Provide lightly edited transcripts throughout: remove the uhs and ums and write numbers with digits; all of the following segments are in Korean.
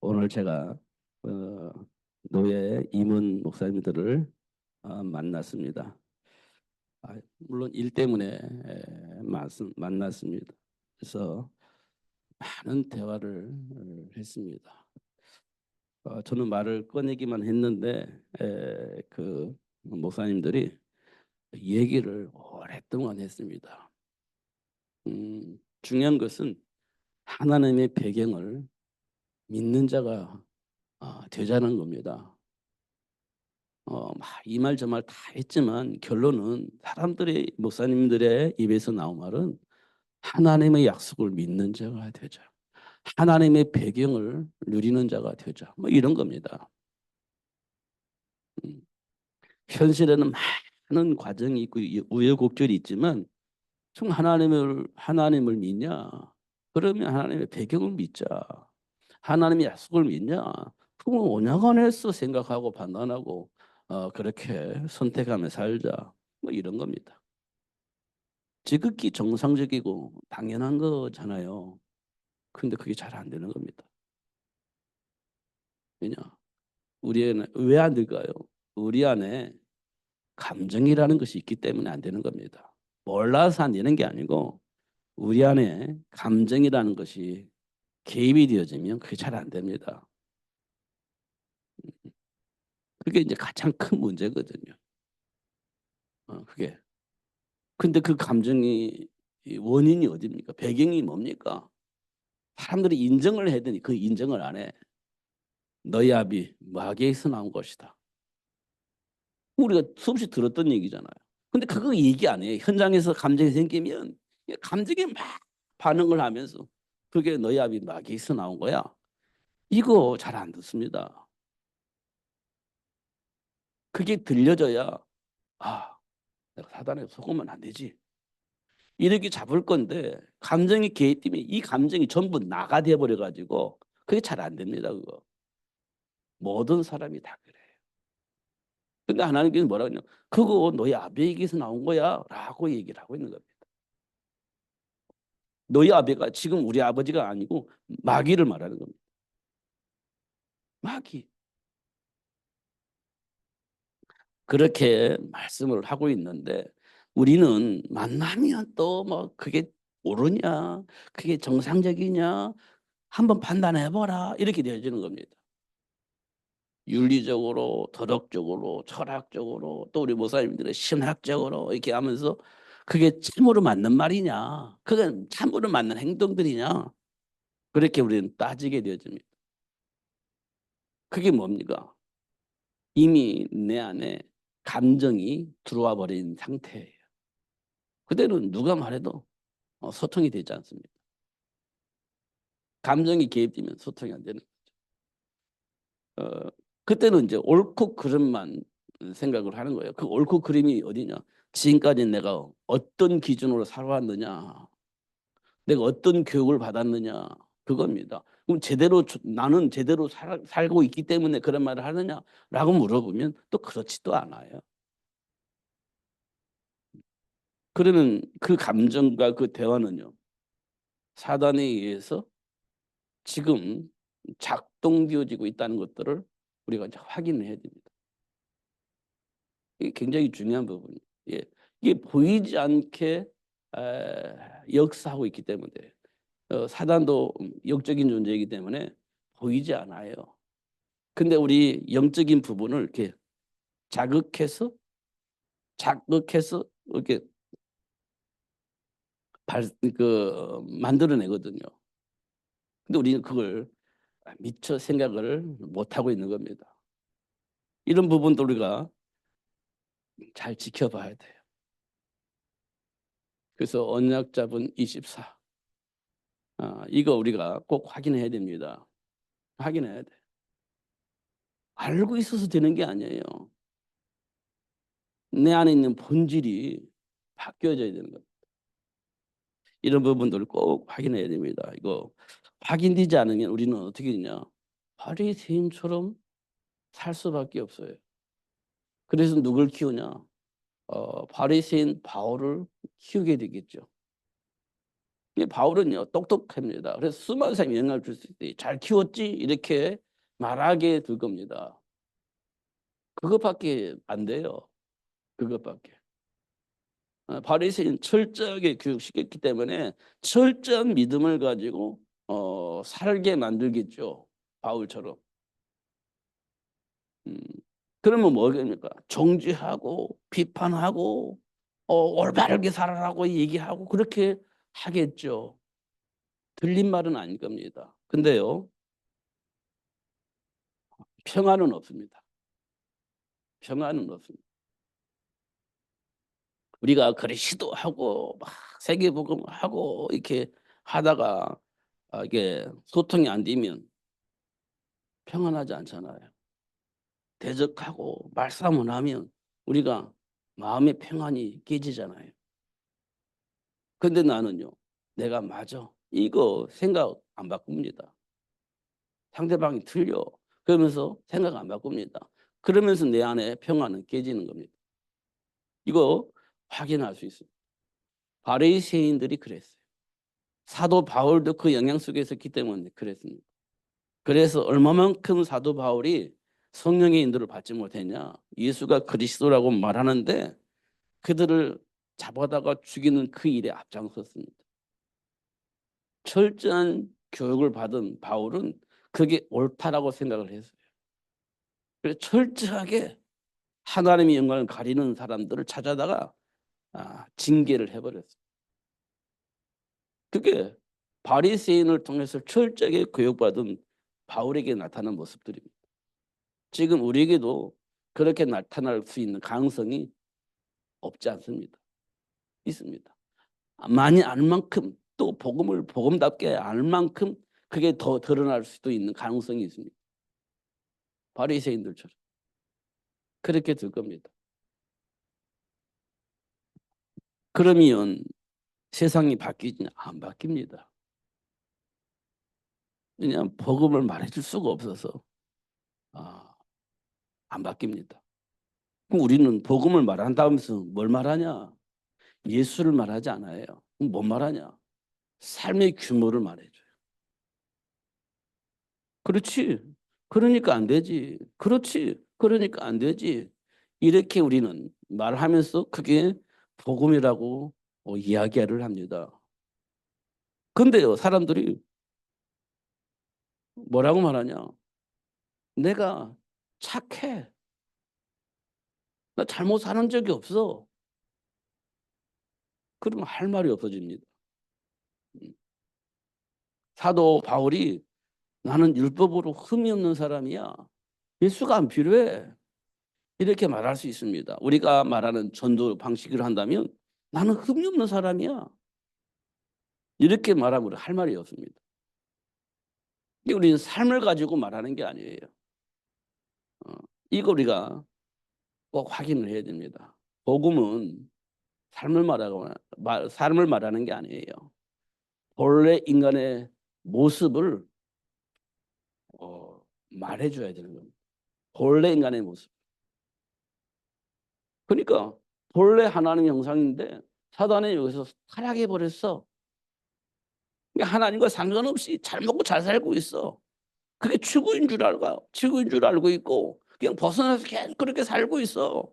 오늘 제가 어, 노예 임원 목사님들을 만났습니다. 물론 일 때문에 만났습니다. 그래서 많은 대화를 했습니다. 저는 말을 꺼내기만 했는데 그 목사님들이 얘기를 오랫동안 했습니다. 중요한 것은 하나님의 배경을 믿는 자가 되자는 겁니다. 이 말 저 말 다 했지만 결론은 사람들의 목사님들의 입에서 나온 말은 하나님의 약속을 믿는 자가 되자. 하나님의 배경을 누리는 자가 되자. 뭐 이런 겁니다. 음, 현실에는 많은 과정이 있고 우여곡절이 있지만 총 하나님을 믿냐? 그러면 하나님의 배경을 믿자. 하나님의 약속을 믿냐? 그건 언약 안에서 생각하고 판단하고 그렇게 선택하며 살자. 뭐 이런 겁니다. 지극히 정상적이고 당연한 거잖아요. 근데 그게 잘 안 되는 겁니다. 왜냐? 우리 안에 왜 안 될까요? 우리 안에 감정이라는 것이 있기 때문에 안 되는 겁니다. 몰라서 안 되는 게 아니고 우리 안에 감정이라는 것이 개입이 되어지면 그게 잘 안 됩니다. 그게 이제 가장 큰 문제거든요. 그게. 근데 그 감정이 원인이 어디입니까? 배경이 뭡니까? 사람들이 인정을 해더니 그 인정을 안 해. 너희 아비 마귀에서 나온 것이다. 우리가 수없이 들었던 얘기잖아요. 근데 그거 얘기 안 해요. 현장에서 감정이 생기면 감정에 막 반응을 하면서 그게 너희 아비 마귀에서 나온 거야. 이거 잘 안 듣습니다. 그게 들려져야 내가 사단에 속으면 안 되지. 이렇게 잡을 건데 감정이 개입되면 이 감정이 전부 나가 돼 버려 가지고 그게 잘 안 됩니다. 그거. 모든 사람이 다 그래요. 근데 하나님께서 뭐라고 했냐? 그거 너희 아비에게서 나온 거야라고 얘기를 하고 있는 겁니다. 너희 아비가 지금 우리 아버지가 아니고 마귀를 말하는 겁니다. 마귀. 그렇게 말씀을 하고 있는데 우리는 만나면 또 뭐 그게 옳으냐, 그게 정상적이냐, 한번 판단해 보라 이렇게 되어지는 겁니다. 윤리적으로, 도덕적으로, 철학적으로, 또 우리 목사님들의 신학적으로 이렇게 하면서 그게 참으로 맞는 말이냐, 그게 참으로 맞는 행동들이냐, 그렇게 우리는 따지게 되어집니다. 그게 뭡니까? 이미 내 안에 감정이 들어와 버린 상태예요. 그대로 누가 말해도 소통이 되지 않습니다. 감정이 개입되면 소통이 안 되는 거죠. 그때는 이제 옳고 그름만 생각을 하는 거예요. 그 옳고 그름이 어디냐? 지금까지 내가 어떤 기준으로 살아왔느냐, 내가 어떤 교육을 받았느냐, 그겁니다. 그럼 나는 제대로 살고 있기 때문에 그런 말을 하느냐라고 물어보면 또 그렇지도 않아요. 그러면 그 감정과 그 대화는요, 사단에 의해서 지금 작동되어지고 있다는 것들을 우리가 이제 확인을 해야 됩니다. 이게 굉장히 중요한 부분이에요. 예. 이게 보이지 않게 역사하고 있기 때문에 사단도 영적인 존재이기 때문에 보이지 않아요. 근데 우리 영적인 부분을 이렇게 자극해서 이렇게 만들어내거든요. 근데 우리는 그걸 미처 생각을 못 하고 있는 겁니다. 이런 부분도 우리가 잘 지켜봐야 돼요. 그래서 언약잡은 24. 이거 우리가 꼭 확인해야 됩니다. 확인해야 돼. 알고 있어서 되는 게 아니에요. 내 안에 있는 본질이 바뀌어져야 되는 겁니다. 이런 부분들을 꼭 확인해야 됩니다. 이거 확인되지 않으면 우리는 어떻게 되냐? 바리새인처럼 살 수밖에 없어요. 그래서 누굴 키우냐? 바리새인 바울을 키우게 되겠죠. 이 바울은요 똑똑합니다. 그래서 수많은 사람이 영향을 줄 수 있대. 잘 키웠지 이렇게 말하게 될 겁니다. 그것밖에 안 돼요. 그것밖에. 바리새인 철저하게 교육시켰기 때문에 철저한 믿음을 가지고 살게 만들겠죠. 바울처럼. 음. 그러면 뭐겠습니까? 정죄하고 비판하고 올바르게 살아라고 얘기하고 그렇게 하겠죠. 들린 말은 아닐 겁니다. 근데요. 평안은 없습니다. 평안은 없습니다. 우리가 그래 시도하고 막 세계복음하고 이렇게 하다가 이게 소통이 안 되면 평안하지 않잖아요. 대적하고 말싸움을 하면 우리가 마음의 평안이 깨지잖아요. 근데 나는요. 내가 맞아. 이거 생각 안 바꿉니다. 상대방이 틀려. 그러면서 생각 안 바꿉니다. 그러면서 내 안에 평안은 깨지는 겁니다. 이거 확인할 수 있습니다. 바리새인들이 그랬어요. 사도 바울도 그 영향 속에 있었기 때문에 그랬습니다. 그래서 얼마만큼 사도 바울이 성령의 인도를 받지 못했냐. 예수가 그리스도라고 말하는데 그들을 잡아다가 죽이는 그 일에 앞장섰습니다. 철저한 교육을 받은 바울은 그게 옳다라고 생각을 했어요. 그래서 철저하게 하나님의 영광을 가리는 사람들을 찾아다가 징계를 해버렸어요. 그게 바리새인을 통해서 철저하게 교육받은 바울에게 나타난 모습들입니다. 지금 우리에게도 그렇게 나타날 수 있는 가능성이 없지 않습니다. 있습니다. 많이 알 만큼 또 복음을 복음답게 알 만큼 그게 더 드러날 수도 있는 가능성이 있습니다. 바리새인들처럼 그렇게 될 겁니다. 그러면 세상이 바뀌지 안 바뀝니다. 그냥 복음을 말해줄 수가 없어서 안 바뀝니다. 그럼 우리는 복음을 말한다면서 뭘 말하냐? 예수를 말하지 않아요. 그럼 뭘 말하냐? 삶의 규모를 말해줘요. 그렇지. 그러니까 안 되지. 그렇지. 그러니까 안 되지. 이렇게 우리는 말하면서 그게 복음이라고 이야기를 합니다. 근데요, 사람들이 뭐라고 말하냐? 내가 착해. 나 잘못 사는 적이 없어. 그러면 할 말이 없어집니다. 사도 바울이 나는 율법으로 흠이 없는 사람이야. 예수가 안 필요해. 이렇게 말할 수 있습니다. 우리가 말하는 전도 방식을 한다면 나는 흠이 없는 사람이야. 이렇게 말하면 할 말이 없습니다. 우리는 삶을 가지고 말하는 게 아니에요. 이거 우리가 꼭 확인을 해야 됩니다. 복음은 삶을 말하는 게 아니에요. 본래 인간의 모습을 말해줘야 되는 겁니다. 본래 인간의 모습. 그러니까 본래 하나님 형상인데 사단이 여기서 타락해 버렸어. 그러니까 하나님과 상관없이 잘 먹고 잘 살고 있어. 그게 추구인 줄 알고 추구인 줄 알고 있고 그냥 벗어나서 계속 그렇게 살고 있어.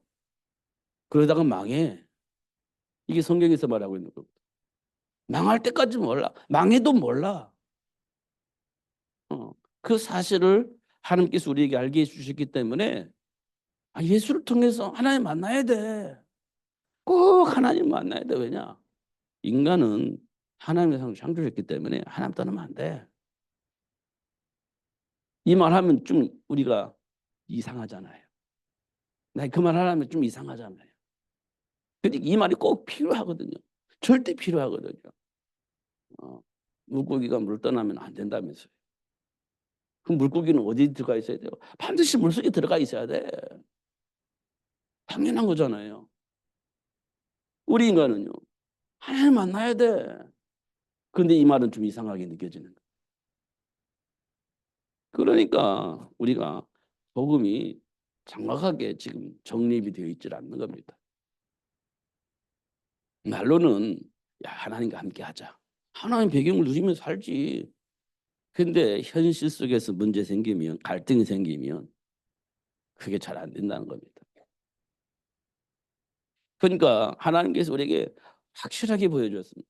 그러다가 망해. 이게 성경에서 말하고 있는 겁니다. 망할 때까지 몰라. 망해도 몰라. 그 사실을 하나님께서 우리에게 알게 해주셨기 때문에 예수를 통해서 하나님 만나야 돼. 꼭 하나님 만나야 돼. 왜냐? 인간은 하나님의 상을 창조했기 때문에 하나님 떠나면 안 돼. 이 말하면 좀 우리가 이상하잖아요. 그 말 하면 좀 이상하잖아요. 근데 이 말이 꼭 필요하거든요. 절대 필요하거든요. 물고기가 물 떠나면 안 된다면서요. 그럼 물고기는 어디 들어가 있어야 돼요? 반드시 물속에 들어가 있어야 돼. 당연한 거잖아요. 우리 인간은요. 하나님 만나야 돼. 그런데 이 말은 좀 이상하게 느껴지는 거예요. 그러니까 우리가 복음이 정확하게 지금 정립이 되어 있지 않는 겁니다. 말로는 야 하나님과 함께 하자. 하나님 배경을 누리면 살지. 근데 현실 속에서 문제 생기면, 갈등이 생기면 그게 잘 안 된다는 겁니다. 그러니까 하나님께서 우리에게 확실하게 보여줬습니다.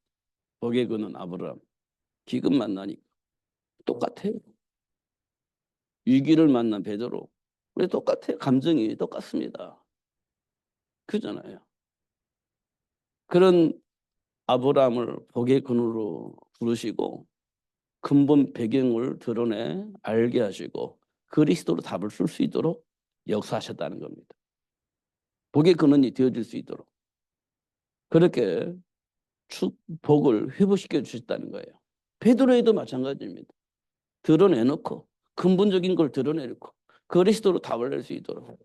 복의 근원 아브라함, 기근 만나니까 똑같아요. 위기를 만난 베드로, 우리 똑같아요. 감정이 똑같습니다. 그잖아요. 그런 아브라함을 복의 근원으로 부르시고 근본 배경을 드러내 알게 하시고 그리스도로 답을 쓸 수 있도록 역사하셨다는 겁니다. 복의 근원이 되어질 수 있도록 그렇게 축복을 회복시켜 주셨다는 거예요. 베드로에도 마찬가지입니다. 드러내놓고 근본적인 걸 드러내놓고 그리스도로 답을 낼 수 있도록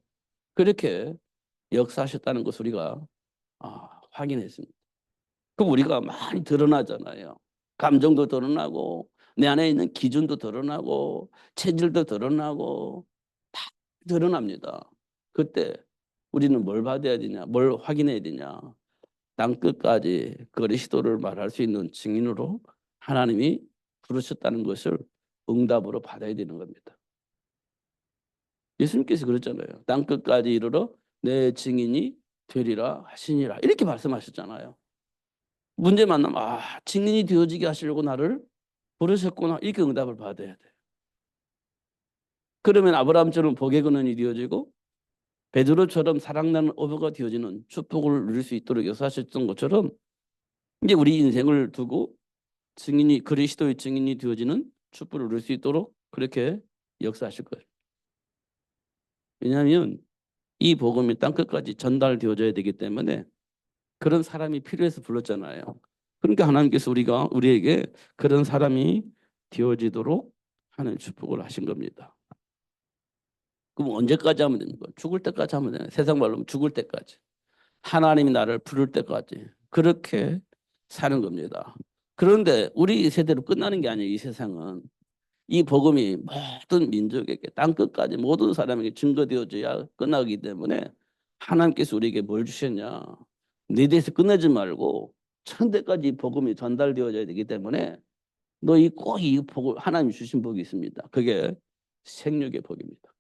그렇게 역사하셨다는 것을 우리가 확인했습니다. 그럼 우리가 많이 드러나잖아요. 감정도 드러나고 내 안에 있는 기준도 드러나고 체질도 드러나고 다 드러납니다. 그때 우리는 뭘 받아야 되냐, 뭘 확인해야 되냐. 땅끝까지 그리스도를 말할 수 있는 증인으로 하나님이 부르셨다는 것을 응답으로 받아야 되는 겁니다. 예수님께서 그랬잖아요. 땅끝까지 이르러 내 증인이 되리라 하시니라. 이렇게 말씀하셨잖아요. 문제 만나면 증인이 되어지게 하시려고 나를 부르셨구나. 이렇게 응답을 받아야 돼요. 그러면 아브라함처럼 복의 근원이 되어지고 베드로처럼 사랑나는 어부가 되어지는 축복을 누릴 수 있도록 역사하셨던 것처럼 이제 우리 인생을 두고 증인이 그리스도의 증인이 되어지는 축복을 누릴 수 있도록 그렇게 역사하실 거예요. 왜냐하면 이 복음이 땅끝까지 전달되어져야 되기 때문에 그런 사람이 필요해서 불렀잖아요. 그러니까 하나님께서 우리에게 그런 사람이 되어지도록 하는 축복을 하신 겁니다. 그럼 언제까지 하면 됩니까? 죽을 때까지 하면 돼요. 세상 말로 죽을 때까지. 하나님이 나를 부를 때까지. 그렇게 사는 겁니다. 그런데 우리 세대로 끝나는 게 아니에요. 이 세상은. 이 복음이 모든 민족에게 땅끝까지 모든 사람에게 증거되어져야 끝나기 때문에 하나님께서 우리에게 뭘 주셨냐. 네 대에서 끝내지 말고 천대까지 복음이 전달되어져야 되기 때문에 너희 꼭 이 복을 하나님이 주신 복이 있습니다. 그게 생육의 복입니다.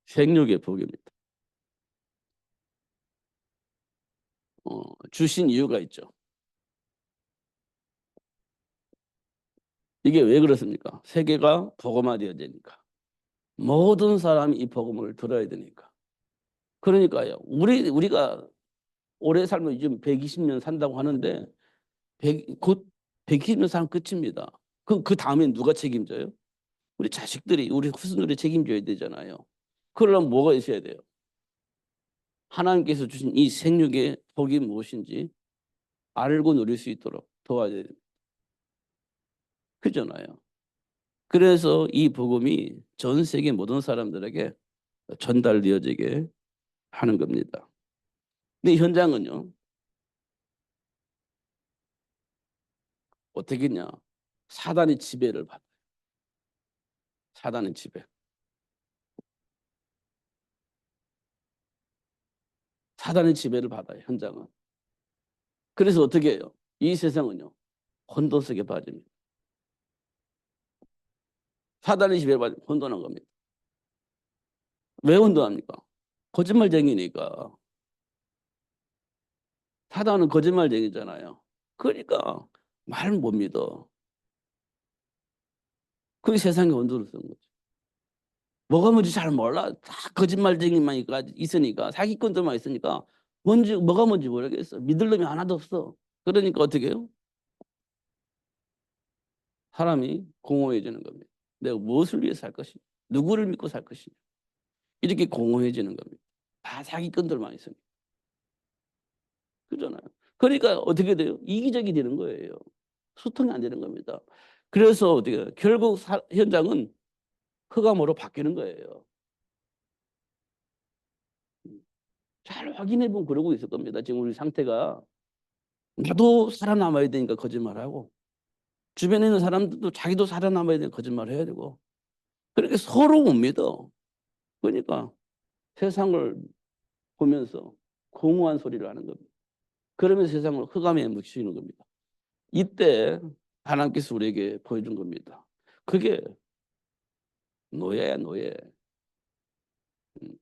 생육의 복입니다. 주신 이유가 있죠. 이게 왜 그렇습니까? 세계가 복음화되어야 되니까. 모든 사람이 이 복음을 들어야 되니까. 그러니까요. 우리가 오래 살면 지금 120년 산다고 하는데 곧 120년 살면 끝입니다. 그 다음엔 누가 책임져요? 우리 자식들이 우리 후손들이 책임져야 되잖아요. 그러려면 뭐가 있어야 돼요? 하나님께서 주신 이 생육의 복이 무엇인지 알고 누릴 수 있도록 도와야 돼요. 그잖아요. 그래서 이 복음이 전 세계 모든 사람들에게 전달되어지게 하는 겁니다. 근데 현장은요. 어떻게 했냐? 사단의 지배를 받아요. 사단의 지배. 사단의 지배를 받아요. 현장은. 그래서 어떻게 해요? 이 세상은요. 혼돈 속에 빠집니다. 사단의 지배를 받으면 혼돈한 겁니다. 왜 혼돈합니까? 거짓말쟁이니까. 사단은 거짓말쟁이잖아요. 그러니까 말 못 믿어. 그게 세상의 혼돈을 쓰는 거죠. 뭐가 뭔지 잘 몰라. 다 거짓말쟁이만 있으니까 사기꾼들만 있으니까 뭐가 뭔지 모르겠어. 믿을 놈이 하나도 없어. 그러니까 어떻게 해요? 사람이 공허해지는 겁니다. 내가 무엇을 위해 살 것이냐. 누구를 믿고 살 것이냐. 이렇게 공허해지는 겁니다. 다 사기꾼들만 있으니까. 그잖아요. 그러니까 어떻게 돼요? 이기적이 되는 거예요. 소통이 안 되는 겁니다. 그래서 어떻게 해요? 결국 현장은 흑암으로 바뀌는 거예요. 잘 확인해 보면 그러고 있을 겁니다. 지금 우리 상태가 나도 살아남아야 되니까 거짓말하고 주변에 있는 사람들도 자기도 살아남아야 되니까 거짓말을 해야 되고 그렇게 서로 못 믿어. 그러니까 세상을 보면서 공허한 소리를 하는 겁니다. 그러면 세상을 흑암에 묻히는 겁니다. 이때 하나님께서 우리에게 보여준 겁니다. 그게 노예야, 노예. 음,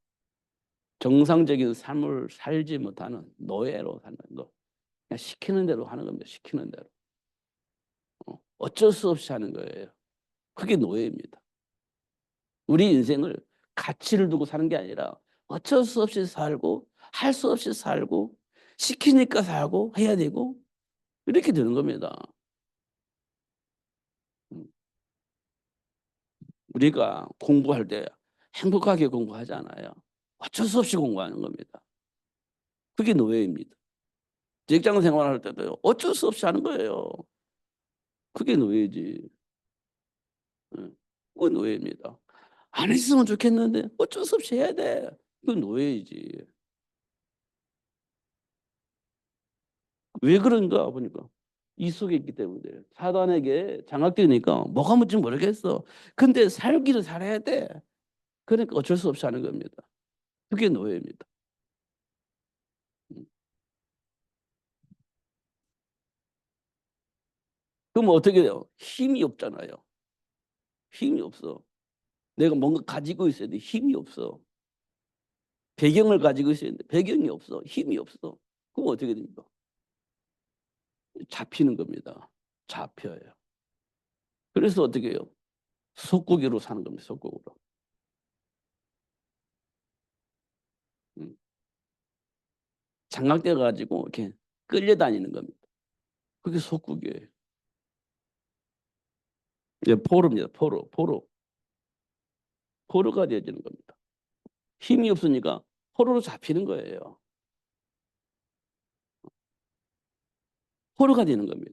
정상적인 삶을 살지 못하는 노예로 사는 거. 그냥 시키는 대로 하는 겁니다. 시키는 대로. 어쩔 수 없이 하는 거예요. 그게 노예입니다. 우리 인생을 가치를 두고 사는 게 아니라 어쩔 수 없이 살고 할 수 없이 살고 시키니까 살고 해야 되고 이렇게 되는 겁니다. 음, 우리가 공부할 때 행복하게 공부하지 않아요. 어쩔 수 없이 공부하는 겁니다. 그게 노예입니다. 직장 생활할 때도 어쩔 수 없이 하는 거예요. 그게 노예지. 그게 노예입니다. 안 했으면 좋겠는데 어쩔 수 없이 해야 돼. 그건 노예이지. 왜 그런가 보니까 이 속에 있기 때문에 사단에게 장악되니까 뭐가 뭔지 모르겠어. 근데 살기를 살아야 돼. 그러니까 어쩔 수 없이 하는 겁니다. 그게 노예입니다. 그럼 어떻게 돼요? 힘이 없잖아요. 힘이 없어. 내가 뭔가 가지고 있어야 돼. 힘이 없어. 배경을 가지고 있어야 되는데 배경이 없어. 힘이 없어. 그럼 어떻게 됩니까? 잡히는 겁니다. 잡혀요. 그래서 어떻게 해요? 속고기로 사는 겁니다. 속고기로. 음. 장악돼 가지고 이렇게 끌려다니는 겁니다. 그게 속국이에요. 예, 포로입니다. 포로. 포로. 포로가 되어지는 겁니다. 힘이 없으니까 포로로 잡히는 거예요. 포로가 되는 겁니다.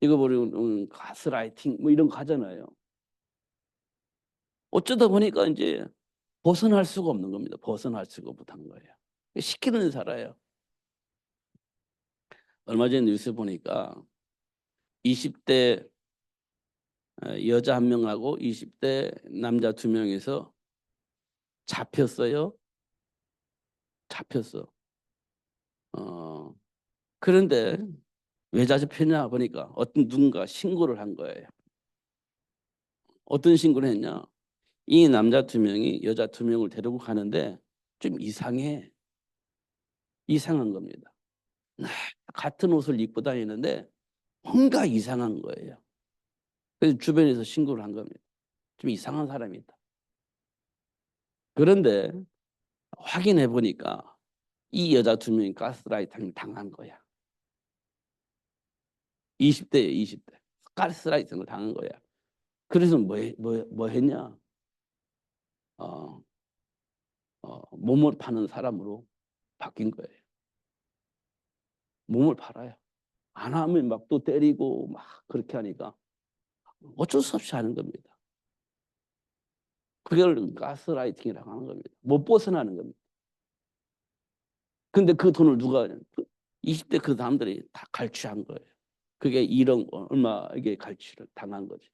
이거 보면 가스라이팅 뭐 이런 거 하잖아요. 어쩌다 보니까 이제 벗어날 수가 없는 겁니다. 벗어날 수가 못한 거예요. 시키는 데 살아요. 얼마 전에 뉴스 보니까 20대 여자 한 명하고 20대 남자 두 명에서 잡혔어요. 잡혔어. 어, 그런데 왜 잡혔냐 보니까 어떤 누군가 신고를 한 거예요. 어떤 신고를 했냐? 이 남자 두 명이 여자 두 명을 데리고 가는데 좀 이상해. 이상한 겁니다. 같은 옷을 입고 다니는데 뭔가 이상한 거예요. 그래서 주변에서 신고를 한 겁니다. 좀 이상한 사람이 있다. 그런데 확인해 보니까 이 여자 두 명이 가스라이팅 당한 거야. 20대에 20대. 가스라이팅을 당한 거야. 그래서 뭐 했냐? 어, 몸을 파는 사람으로 바뀐 거예요. 몸을 팔아요. 안 하면 막 또 때리고 막 그렇게 하니까 어쩔 수 없이 하는 겁니다. 그걸 가스라이팅이라고 하는 겁니다. 못 벗어나는 겁니다. 근데 그 돈을 누가 20대 그 사람들이 다 갈취한 거예요. 그게 1억 얼마 이게 갈취를 당한 거지.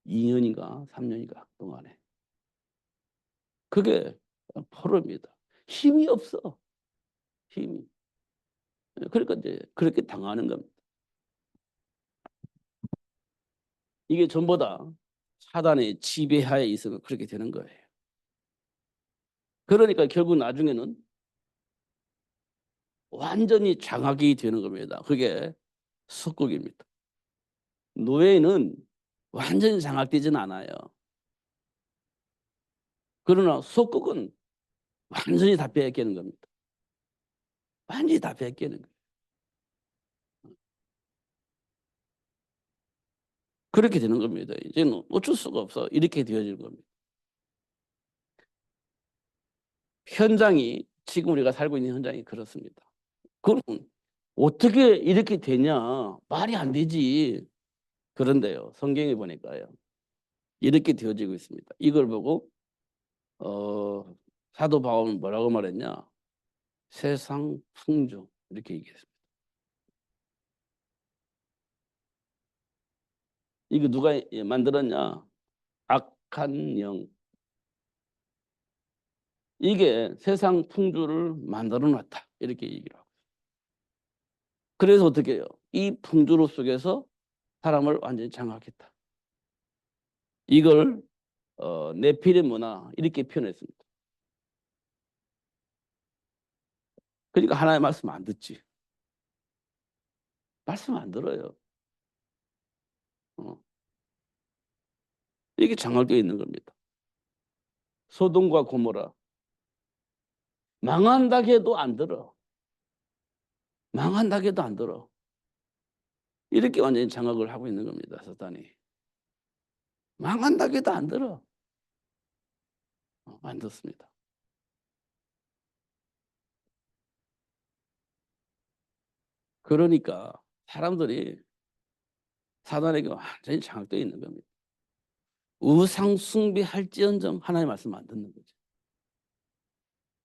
2년인가 3년인가 동안에. 그게 포로입니다. 힘이 없어. 힘이. 그러니까 이제 그렇게 당하는 겁니다. 이게 전부 다 사단의 지배하에 있어서 그렇게 되는 거예요. 그러니까 결국 나중에는 완전히 장악이 되는 겁니다. 그게 속국입니다. 노예는 완전히 장악되지는 않아요. 그러나 속국은 완전히 다 빼앗기는 겁니다. 완전히 다 빼앗기는 거예요. 그렇게 되는 겁니다. 이제는 어쩔 수가 없어. 이렇게 되어질 겁니다. 현장이 지금 우리가 살고 있는 현장이 그렇습니다. 그럼 어떻게 이렇게 되냐? 말이 안 되지. 그런데요. 성경에 보니까요. 이렇게 되어지고 있습니다. 이걸 보고 사도 바울은 뭐라고 말했냐? 세상 풍조 이렇게 얘기했습니다. 이거 누가 만들었냐? 악한 영. 이게 세상 풍조를 만들어 놨다. 이렇게 얘기를 하고. 그래서 어떻게 해요? 이 풍조로 속에서 사람을 완전히 장악했다. 이걸 네피lim 문화 이렇게 표현했습니다. 그러니까 하나님의 말씀 안 듣지. 말씀 안 들어요. 어. 이게 장악되어 있는 겁니다. 소돔과 고모라 망한다고 해도 안 들어. 망한다고 해도 안 들어. 이렇게 완전히 장악을 하고 있는 겁니다. 사탄이. 망한다고 해도 안 들어. 안 듣습니다. 그러니까 사람들이 사단에게 완전히 장악되어 있는 겁니다. 우상 숭배할지언정 하나님의 말씀 안 듣는 거죠.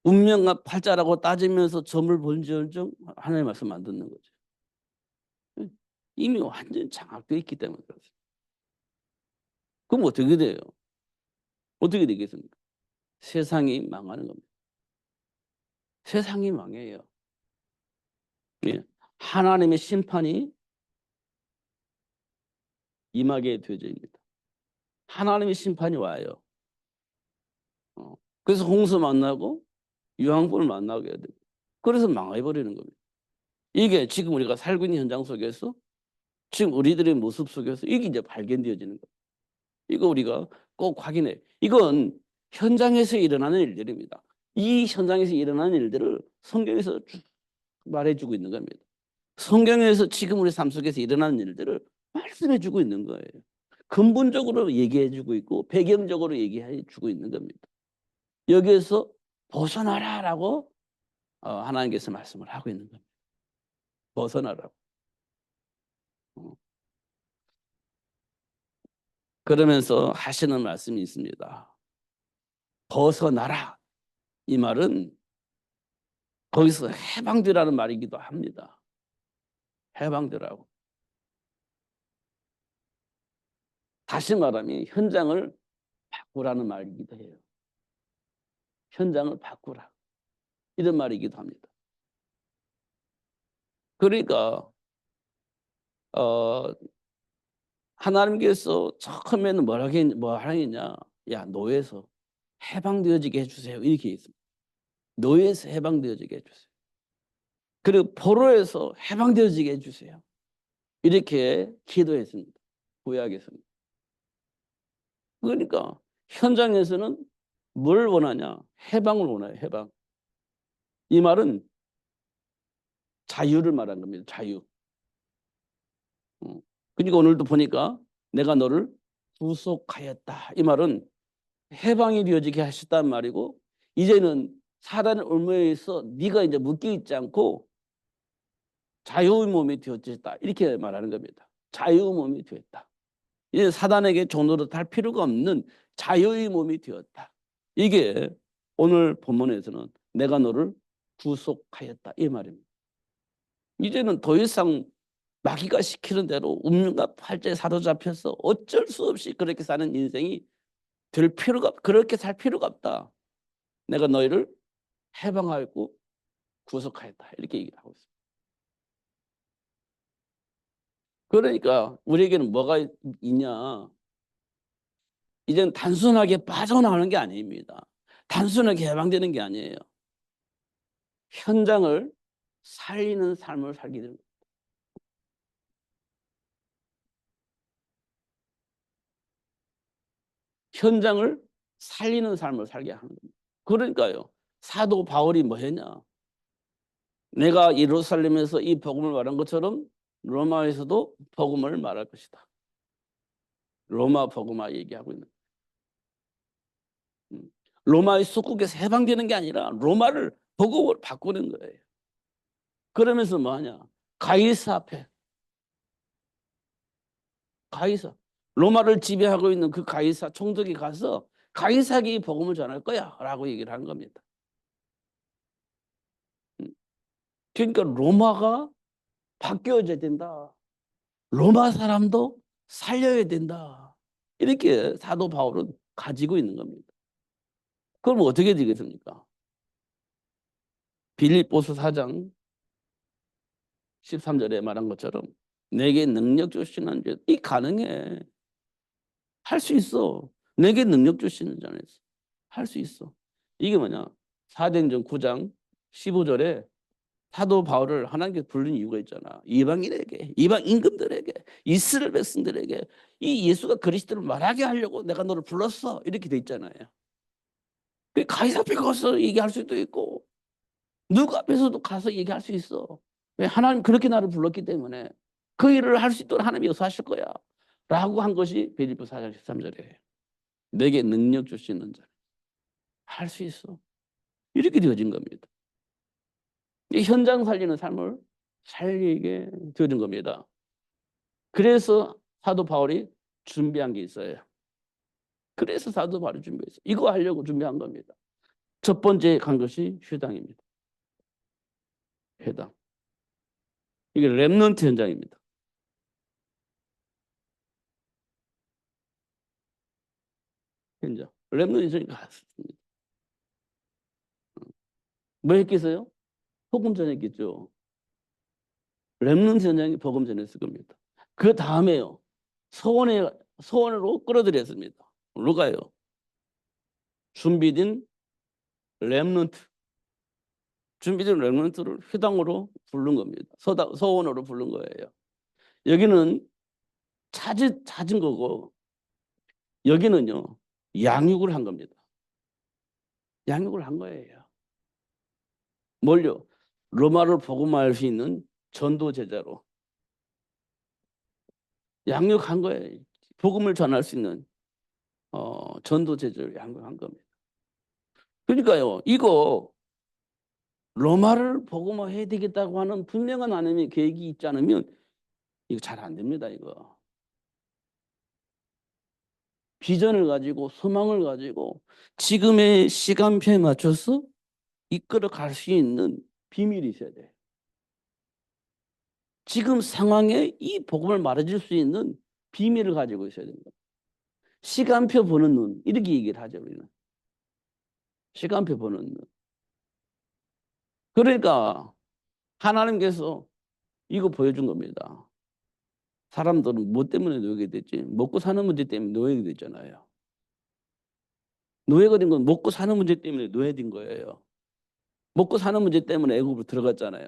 운명과 팔자라고 따지면서 점을 본지언정 하나님의 말씀 안 듣는 거죠. 이미 완전히 장악되어 있기 때문에 그렇습니다. 그럼 어떻게 돼요? 어떻게 되겠습니까? 세상이 망하는 겁니다. 세상이 망해요. 예. 하나님의 심판이 임하게 되어집니다. 하나님의 심판이 와요. 그래서 홍수 만나고 유황불 만나게 해야 되고 그래서 망해버리는 겁니다. 이게 지금 우리가 살고 있는 현장 속에서 지금 우리들의 모습 속에서 이게 이제 발견되어지는 거예요. 이거 우리가 꼭 확인해. 이건 현장에서 일어나는 일들입니다. 이 현장에서 일어나는 일들을 성경에서 쭉 말해주고 있는 겁니다. 성경에서 지금 우리 삶 속에서 일어나는 일들을 말씀해주고 있는 거예요. 근본적으로 얘기해주고 있고 배경적으로 얘기해주고 있는 겁니다. 여기에서 벗어나라라고 하나님께서 말씀을 하고 있는 겁니다. 벗어나라고. 그러면서 하시는 말씀이 있습니다. 벗어나라. 이 말은 거기서 해방되라는 말이기도 합니다. 해방되라고. 다시 말하면 현장을 바꾸라는 말이기도 해요. 현장을 바꾸라. 이런 말이기도 합니다. 그러니까 하나님께서 처음에는 뭐 하겠냐. 야, 노예에서 해방되어지게 해주세요. 이렇게 있습니다. 노예에서 해방되어지게 해주세요. 그리고 포로에서 해방되어지게 해주세요. 이렇게 기도했습니다. 구약에서는. 그러니까 현장에서는 뭘 원하냐? 해방을 원해요. 해방. 이 말은 자유를 말한 겁니다. 자유. 그러니까 오늘도 보니까 내가 너를 구속하였다. 이 말은 해방이 되어지게 하셨단 말이고 이제는 사단의 올무에서 네가 이제 묶여 있지 않고 자유의 몸이 되었다. 이렇게 말하는 겁니다. 자유의 몸이 되었다. 이제 사단에게 종노릇 할 필요가 없는 자유의 몸이 되었다. 이게 오늘 본문에서는 내가 너를 구속하였다. 이 말입니다. 이제는 더 이상 마귀가 시키는 대로 운명과 팔자에 사로잡혀서 어쩔 수 없이 그렇게 사는 인생이 될 필요가 그렇게 살 필요가 없다. 내가 너희를 해방하였고 구속하였다. 이렇게 얘기를 하고 있습니다. 그러니까 우리에게는 뭐가 있냐. 이제는 단순하게 빠져나오는 게 아닙니다. 단순하게 해방되는 게 아니에요. 현장을 살리는 삶을 살게 되는 거예요. 현장을 살리는 삶을 살게 하는 겁니다. 그러니까요. 사도 바울이 뭐 했냐. 내가 예루살렘에서 이 복음을 말한 것처럼 로마에서도 복음을 말할 것이다. 로마 복음화 얘기하고 있는 로마의 속국에서 해방되는 게 아니라 로마를 복음으로 바꾸는 거예요. 그러면서 뭐하냐. 가이사 앞에 가이사 로마를 지배하고 있는 그 가이사 총독이 가서 가이사에게 복음을 전할 거야 라고 얘기를 하는 겁니다. 그러니까 로마가 바뀌어져야 된다. 로마 사람도 살려야 된다. 이렇게 사도 바울은 가지고 있는 겁니다. 그럼 어떻게 되겠습니까? 빌립보서 4장 13절에 말한 것처럼 내게 능력 주시는 자, 이 가능해. 할 수 있어. 내게 능력 주시는 자는 할 수 있어. 이게 뭐냐? 사도행전 9장 15절에 사도 바울을 하나님께서 부른 이유가 있잖아. 이방인에게, 이방 임금들에게, 이스라엘 백성들에게 이 예수가 그리스도를 말하게 하려고 내가 너를 불렀어. 이렇게 돼 있잖아요. 그 가이사 앞에 가서 얘기할 수도 있고 누구 앞에서도 가서 얘기할 수 있어. 왜? 하나님 그렇게 나를 불렀기 때문에 그 일을 할 수 있도록 하나님이 역사하실 거야. 라고 한 것이 빌립보 4장 13절이에요. 내게 능력 주시는 자. 할 수 있어. 이렇게 되어진 겁니다. 이 현장 살리는 삶을 살리게 되어진 겁니다. 그래서 사도 바울이 준비한 게 있어요. 그래서 사도 바울이 준비했어요. 이거 하려고 준비한 겁니다. 첫 번째 간 것이 회당입니다. 회당. 이게 렘넌트 현장입니다. 현장. 렘넌트 현장이 갔습니다. 뭐 했겠어요? 복음 전했겠죠. 렘넌트 현장이 복음 전했을 겁니다. 그 다음에요. 서원으로 끌어들였습니다. 누가요? 준비된 렘넌트. 준비된 렘넌트를 회당으로 부른 겁니다. 서원으로 부른 거예요. 여기는 찾은 거고 여기는요. 양육을 한 겁니다. 양육을 한 거예요. 뭘요? 로마를 복음화할 수 있는 전도 제자로 양육한 거예요. 복음을 전할 수 있는 전도 제자를 양육한 겁니다. 그러니까요. 이거 로마를 복음화해야 되겠다고 하는 분명한 하나님의 계획이 있지 않으면 이거 잘 안 됩니다. 이거. 비전을 가지고 소망을 가지고 지금의 시간표에 맞춰서 이끌어 갈 수 있는 비밀이 있어야 돼. 지금 상황에 이 복음을 말해줄 수 있는 비밀을 가지고 있어야 됩니다. 시간표 보는 눈 이렇게 얘기를 하죠. 우리는. 시간표 보는 눈. 그러니까 하나님께서 이거 보여준 겁니다. 사람들은 뭐 때문에 노예가 됐지? 먹고 사는 문제 때문에 노예가 됐잖아요. 노예가 된 건 먹고 사는 문제 때문에 노예된 거예요. 먹고 사는 문제 때문에 애굽으로 들어갔잖아요.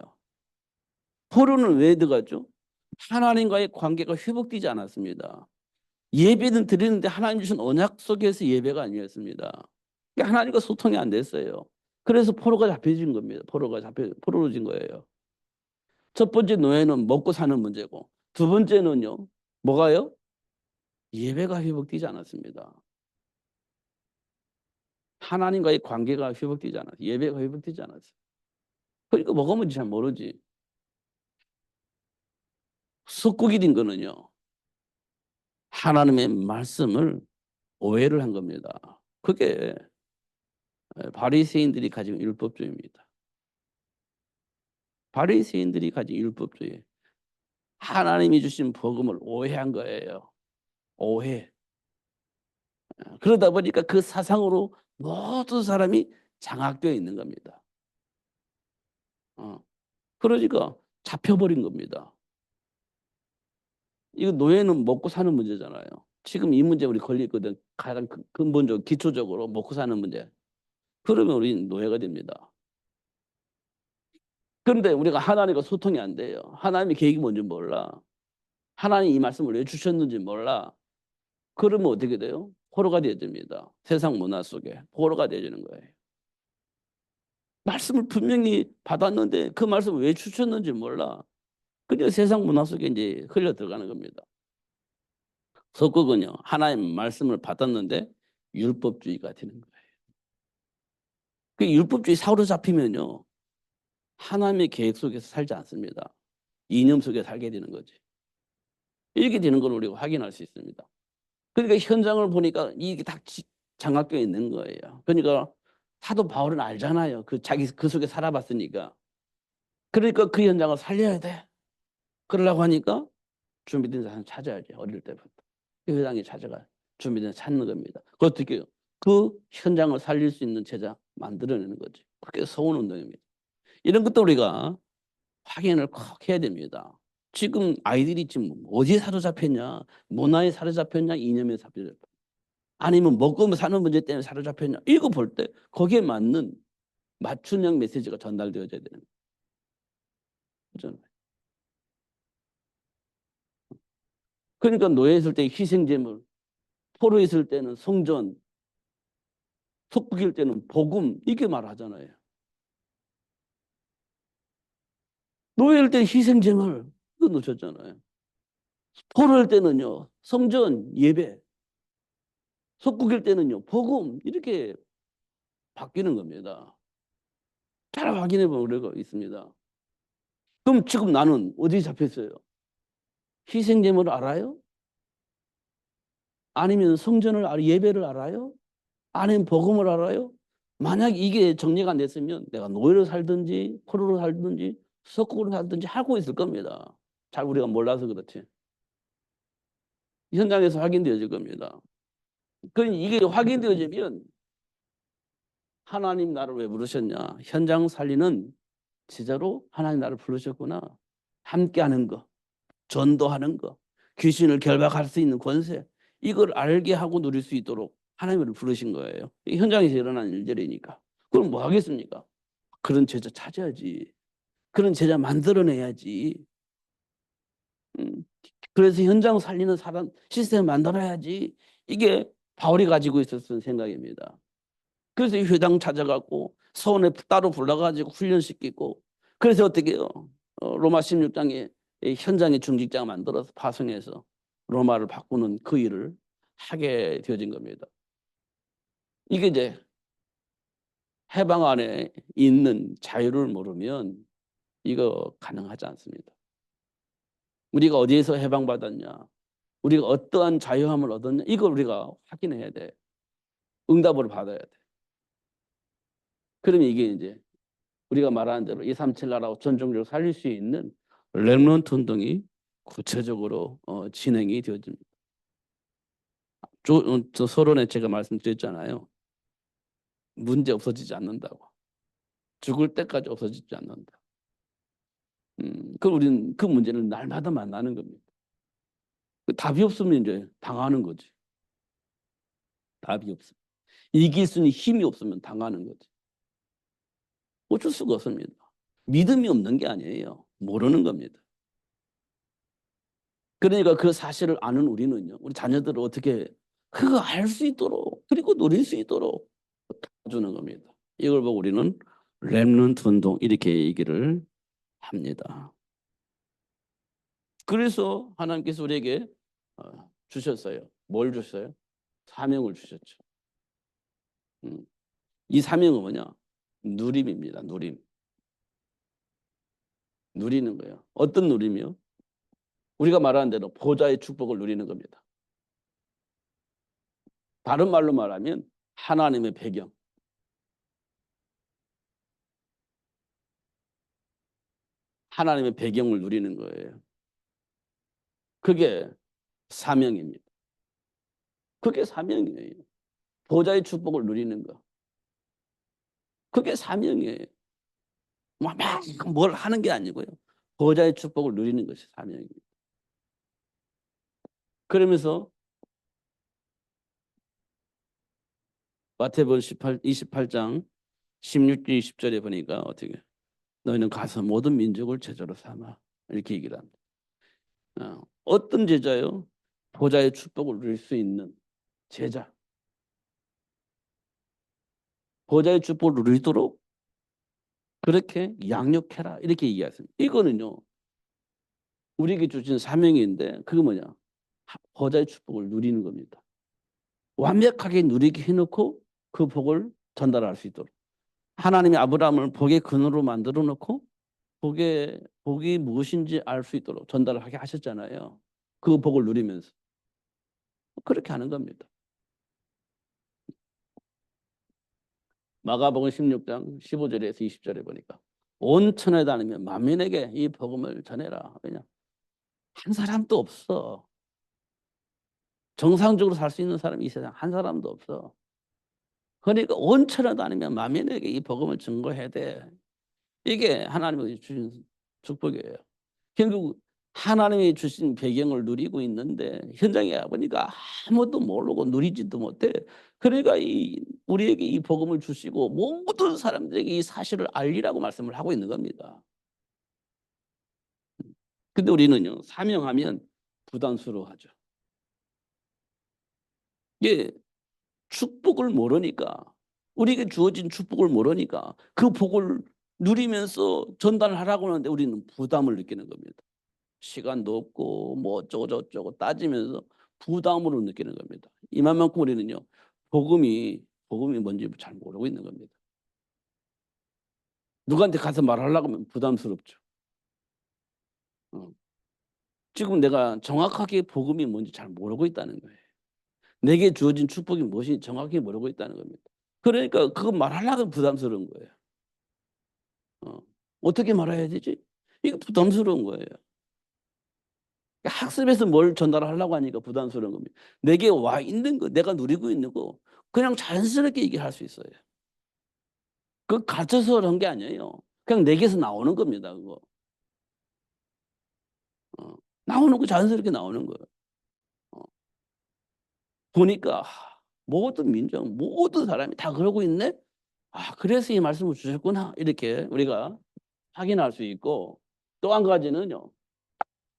포로는 왜 들어갔죠? 하나님과의 관계가 회복되지 않았습니다. 예배는 드리는데 하나님 주신 언약 속에서 예배가 아니었습니다. 그러니까 하나님과 소통이 안 됐어요. 그래서 포로가 잡혀진 겁니다. 포로로 진 거예요. 첫 번째 노예는 먹고 사는 문제고 두 번째는요. 뭐가요? 예배가 회복되지 않았습니다. 하나님과의 관계가 회복되지 않았어요. 예배가 회복되지 않았어요. 그러니까 뭐가 뭔지 잘 모르지. 속국이 된 거는요. 하나님의 말씀을 오해를 한 겁니다. 그게 바리새인들이 가진 율법주의입니다. 바리새인들이 가진 율법주의. 하나님이 주신 복음을 오해한 거예요. 오해. 그러다 보니까 그 사상으로 모든 사람이 장악되어 있는 겁니다. 그러니까 잡혀버린 겁니다. 이거 노예는 먹고 사는 문제잖아요. 지금 이 문제 우리 걸리거든. 가장 근본적으로 기초적으로 먹고 사는 문제. 그러면 우리는 노예가 됩니다. 그런데 우리가 하나님과 소통이 안 돼요. 하나님의 계획이 뭔지 몰라. 하나님 이 말씀을 왜 주셨는지 몰라. 그러면 어떻게 돼요? 포로가 되어집니다. 세상 문화 속에 포로가 되어지는 거예요. 말씀을 분명히 받았는데 그 말씀을 왜 주셨는지 몰라. 그냥 세상 문화 속에 이제 흘려 들어가는 겁니다. 석국은요. 하나님 말씀을 받았는데 율법주의가 되는 거예요. 그 율법주의 사로잡히면요. 하나님의 계획 속에서 살지 않습니다. 이념 속에 살게 되는 거지. 이렇게 되는 걸 우리가 확인할 수 있습니다. 그러니까 현장을 보니까 이게 다 장악되어 있는 거예요. 그러니까 사도 바울은 알잖아요. 자기 그 속에 살아봤으니까. 그러니까 그 현장을 살려야 돼. 그러려고 하니까 준비된 사람 찾아야지. 어릴 때부터. 그 회당에 찾아가 준비된 찾는 겁니다. 그 어떻게 해요? 그 현장을 살릴 수 있는 제자 만들어내는 거죠. 그게 서원운동입니다. 이런 것도 우리가 확인을 꼭 해야 됩니다. 지금 아이들이 지금 어디에 사로잡혔냐, 문화에 사로잡혔냐, 이념에 사로잡혔냐, 아니면 먹고 사는 문제 때문에 사로잡혔냐, 이거 볼 때 거기에 맞는 맞춤형 메시지가 전달되어져야 되는 거죠. 그러니까 노예 있을 때 희생제물, 포로 있을 때는 성전, 속국일 때는 복음, 이게 말하잖아요. 노예일 때 희생제물, 이거 놓쳤잖아요. 포로일 때는요, 성전, 예배, 속국일 때는요, 복음, 이렇게 바뀌는 겁니다. 잘 확인해 볼 필요가 있습니다. 그럼 지금 나는 어디에 잡혔어요? 희생제물을 알아요? 아니면 성전을 예배를 알아요? 아니면 복음을 알아요? 만약 이게 정리가 안 됐으면 내가 노예로 살든지 포로로 살든지 석국으로 살든지 하고 있을 겁니다. 잘 우리가 몰라서 그렇지. 현장에서 확인되어질 겁니다. 그 이게 확인되어지면 하나님 나를 왜 부르셨냐? 현장 살리는 제자로 하나님 나를 부르셨구나. 함께하는 거, 전도하는 거, 귀신을 결박할 수 있는 권세, 이걸 알게 하고 누릴 수 있도록 하나님을 부르신 거예요. 현장에서 일어난 일들이니까. 그럼 뭐 하겠습니까? 그런 제자 찾아야지. 그런 제자 만들어내야지. 음. 그래서 현장 살리는 사람 시스템 만들어야지. 이게 바울이 가지고 있었던 생각입니다. 그래서 회당 찾아갖고 서원에 따로 불러가지고 훈련시키고, 그래서 어떻게 해요? 로마 16장에 현장의 중직자 만들어서 파송해서 로마를 바꾸는 그 일을 하게 되어진 겁니다. 이게 이제 해방 안에 있는 자유를 모르면 이거 가능하지 않습니다. 우리가 어디에서 해방받았냐, 우리가 어떠한 자유함을 얻었냐, 이걸 우리가 확인해야 돼. 응답을 받아야 돼. 그러면 이게 이제 우리가 말하는 대로 237 나라고 전종적으로 살릴 수 있는 렘넌트 운동이 구체적으로 진행이 되어집니다. 저 서론에 제가 말씀드렸잖아요. 문제 없어지지 않는다고. 죽을 때까지 없어지지 않는다. 그 우리는 그 문제는 날마다 만나는 겁니다. 그 답이 없으면 이제 당하는 거지. 답이 없으면. 이길 수 있는 힘이 없으면 당하는 거지. 어쩔 수가 없습니다. 믿음이 없는 게 아니에요. 모르는 겁니다. 그러니까 그 사실을 아는 우리는요, 우리 자녀들을 어떻게 그거 알 수 있도록, 그리고 누릴 수 있도록 도와주는 겁니다. 이걸 보고 우리는 렘넌트 운동 이렇게 얘기를 합니다. 그래서 하나님께서 우리에게 주셨어요. 뭘 주셨어요? 사명을 주셨죠. 이 사명은 뭐냐? 누림입니다. 누림. 누리는 거예요. 어떤 누림이요? 우리가 말하는 대로 보좌의 축복을 누리는 겁니다. 다른 말로 말하면 하나님의 배경. 하나님의 배경을 누리는 거예요. 그게 사명입니다. 그게 사명이에요. 보좌의 축복을 누리는 거. 그게 사명이에요. 막 뭘 하는 게 아니고요. 보좌의 축복을 누리는 것이 사명입니다. 그러면서 마태복음 28장 16절 20절에 보니까 어떻게 너희는 가서 모든 민족을 제자로 삼아 이렇게 얘기를 합니다. 어떤 제자요? 보좌의 축복을 누릴 수 있는 제자. 보좌의 축복을 누리도록 그렇게 양육해라 이렇게 얘기했습니다. 이거는요, 우리에게 주신 사명인데 그게 뭐냐? 보좌의 축복을 누리는 겁니다. 완벽하게 누리게 해놓고 그 복을 전달할 수 있도록. 하나님이 아브라함을 복의 근원으로 만들어 놓고 복이 무엇인지 알 수 있도록 전달을 하게 하셨잖아요. 그 복을 누리면서. 그렇게 하는 겁니다. 마가복음 16장 15절에서 20절에 보니까 온 천하에 다니며 만민에게 이 복음을 전해라. 왜냐? 한 사람도 없어. 정상적으로 살 수 있는 사람이 이 세상 한 사람도 없어. 그러니까 온천하도 아니면 만민에게 이 복음을 증거해야 돼. 이게 하나님이 주신 축복이에요. 결국 하나님이 주신 배경을 누리고 있는데 현장에 와보니까 아무도 모르고 누리지도 못해. 그러니까 우리에게 이 복음을 주시고 모든 사람들에게 이 사실을 알리라고 말씀을 하고 있는 겁니다. 근데 우리는요, 사명하면 부담스러워하죠. 이게 축복을 모르니까, 우리에게 주어진 축복을 모르니까 그 복을 누리면서 전달하라고 하는데 우리는 부담을 느끼는 겁니다. 시간도 없고 뭐 어쩌고 저쩌고 따지면서 부담으로 느끼는 겁니다. 이만큼 우리는요, 복음이 뭔지 잘 모르고 있는 겁니다. 누구한테 가서 말하려고 하면 부담스럽죠. 어. 지금 내가 정확하게 복음이 뭔지 잘 모르고 있다는 거예요. 내게 주어진 축복이 무엇인지 정확히 모르고 있다는 겁니다. 그러니까 그거 말하려고 하면 부담스러운 거예요. 어. 어떻게 말해야 되지? 이게 부담스러운 거예요. 학습에서 뭘 전달하려고 하니까 부담스러운 겁니다. 내게 와 있는 거, 내가 누리고 있는 거 그냥 자연스럽게 얘기할 수 있어요. 그 가르쳐서 그런 게 아니에요. 그냥 내게서 나오는 겁니다. 그거. 어. 나오는 거 자연스럽게 나오는 거예요. 어. 보니까 모든 민족, 모든 사람이 다 그러고 있네. 아, 그래서 이 말씀을 주셨구나. 이렇게 우리가 확인할 수 있고, 또 한 가지는요.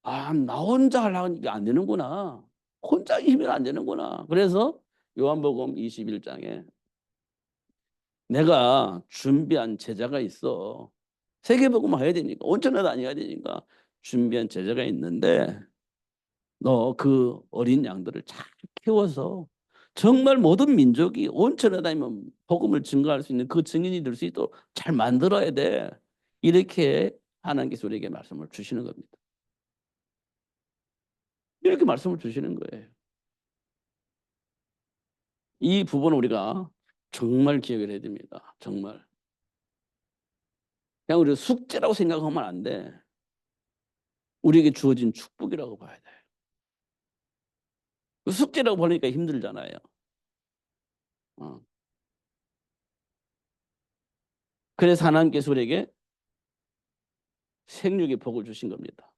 아, 나 혼자 하려니까 안 되는구나. 혼자 힘이 안 되는구나. 그래서 요한복음 21장에 내가 준비한 제자가 있어. 세계복음 해야 되니까, 온천에 다녀야 되니까 준비한 제자가 있는데 너 그 어린 양들을 잘 키워서 정말 모든 민족이 온천에 다니면 복음을 증거할 수 있는 그 증인이 될 수 있도록 잘 만들어야 돼. 이렇게 하나님께서 우리에게 말씀을 주시는 겁니다. 이렇게 말씀을 주시는 거예요. 이 부분을 우리가 정말 기억을 해야 됩니다. 정말. 그냥 우리가 숙제라고 생각하면 안 돼. 우리에게 주어진 축복이라고 봐야 돼. 숙제라고 보니까 힘들잖아요. 어. 그래서 하나님께서 우리에게 생육의 복을 주신 겁니다.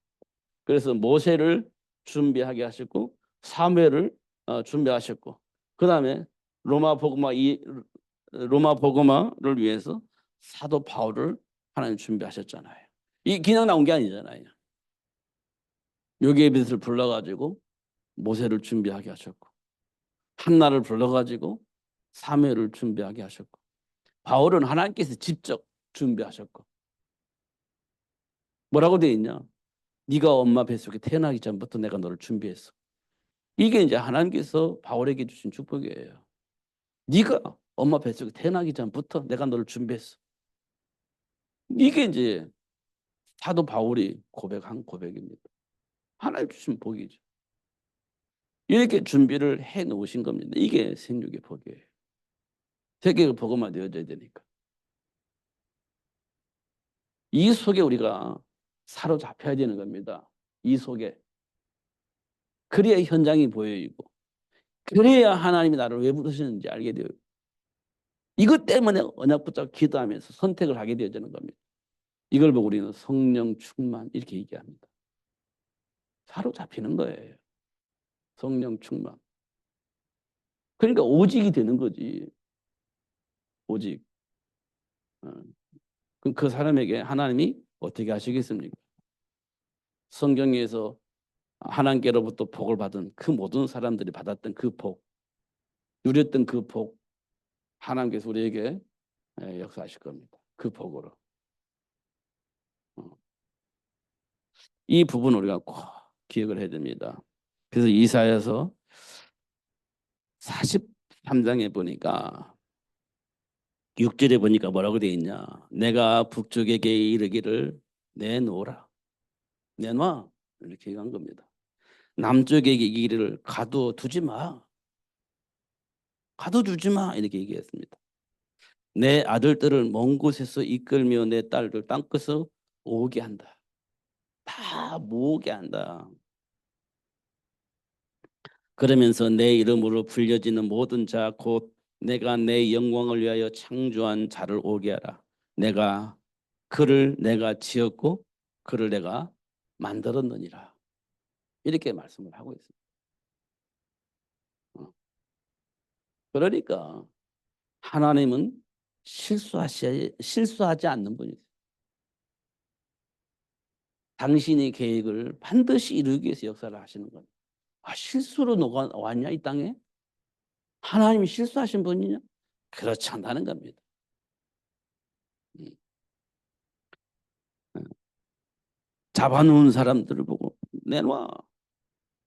그래서 모세를 준비하게 하셨고 사무엘을 준비하셨고 그다음에 로마 복음화를 위해서 사도 바울을 하나님 준비하셨잖아요. 이 그냥 나온 게 아니잖아요. 요게벳을 불러가지고 모세를 준비하게 하셨고 한나를 불러가지고 사무엘을 준비하게 하셨고 바울은 하나님께서 직접 준비하셨고 뭐라고 되어 있냐? 네가 엄마 뱃속에 태어나기 전부터 내가 너를 준비했어. 이게 이제 하나님께서 바울에게 주신 축복이에요. 네가 엄마 뱃속에 태어나기 전부터 내가 너를 준비했어. 이게 이제 사도 바울이 고백한 고백입니다. 하나님 주신 복이죠. 이렇게 준비를 해 놓으신 겁니다. 이게 생육의 복이에요. 세계가 복음화 되어져야 되니까. 이 속에 우리가 사로잡혀야 되는 겁니다. 이 속에. 그래야 현장이 보여지고 그래야 하나님이 나를 왜 부르시는지 알게 돼요. 이것 때문에 언약 붙잡고 기도하면서 선택을 하게 되어지는 겁니다. 이걸 보고 우리는 성령 충만 이렇게 얘기합니다. 사로잡히는 거예요. 성령 충만. 그러니까 오직이 되는 거지. 오직. 어. 그럼 그 사람에게 하나님이 어떻게 하시겠습니까? 성경에서 하나님께로부터 복을 받은 그 모든 사람들이 받았던 그 복, 누렸던 그 복, 하나님께서 우리에게 역사하실 겁니다. 그 복으로. 어. 이 부분을 우리가 꼭 기억을 해야 됩니다. 그래서 이사야서 43장에 보니까 6절에 보니까 뭐라고 되어 있냐. 내가 북쪽에게 이르기를 내놓으라. 내놔. 이렇게 얘기한 겁니다. 남쪽에게 이르기를 가둬두지 마. 가둬두지 마. 이렇게 얘기했습니다. 내 아들들을 먼 곳에서 이끌며 내 딸들 땅끝에서 오게 한다. 다 모으게 한다. 그러면서 내 이름으로 불려지는 모든 자 곧 내가 내 영광을 위하여 창조한 자를 오게 하라. 내가 그를 내가 지었고 그를 내가 만들었느니라. 이렇게 말씀을 하고 있습니다. 그러니까 하나님은 실수하지 않는 분이세요. 당신의 계획을 반드시 이루기 위해서 역사를 하시는 겁니다. 실수로 너가 왔냐 이 땅에? 하나님이 실수하신 분이냐? 그렇지 않다는 겁니다. 잡아놓은 사람들을 보고 내놔.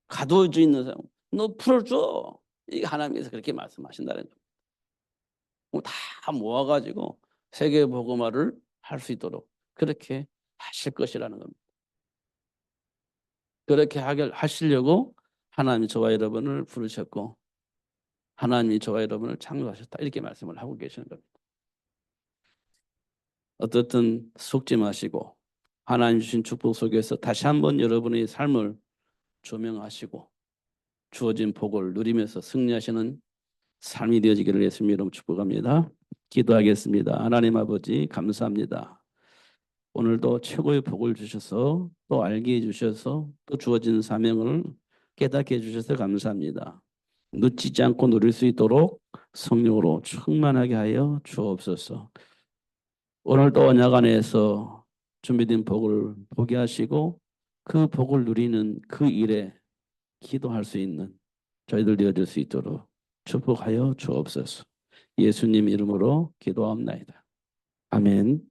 가둬져 있는 사람 너 풀어줘. 이게 하나님께서 그렇게 말씀하신다는 겁니다. 다 모아가지고 세계 복음화를 할 수 있도록 그렇게 하실 것이라는 겁니다. 그렇게 하시려고 하나님이 저와 여러분을 부르셨고 하나님이 저와 여러분을 창조하셨다. 이렇게 말씀을 하고 계시는 겁니다. 어떻든 속지 마시고 하나님 주신 축복 속에서 다시 한번 여러분의 삶을 조명하시고 주어진 복을 누리면서 승리하시는 삶이 되어지기를 예수님 이름으로 축복합니다. 기도하겠습니다. 하나님 아버지 감사합니다. 오늘도 최고의 복을 주셔서 또 알게 해주셔서 또 주어진 사명을 깨닫게 해주셔서 감사합니다. 놓치지 않고 누릴 수 있도록 성령으로 충만하게 하여 주옵소서. 오늘도 언약 안에서 준비된 복을 보게 하시고 그 복을 누리는 그 일에 기도할 수 있는 저희들 되어질 수 있도록 축복하여 주옵소서. 예수님 이름으로 기도합나이다. 아멘.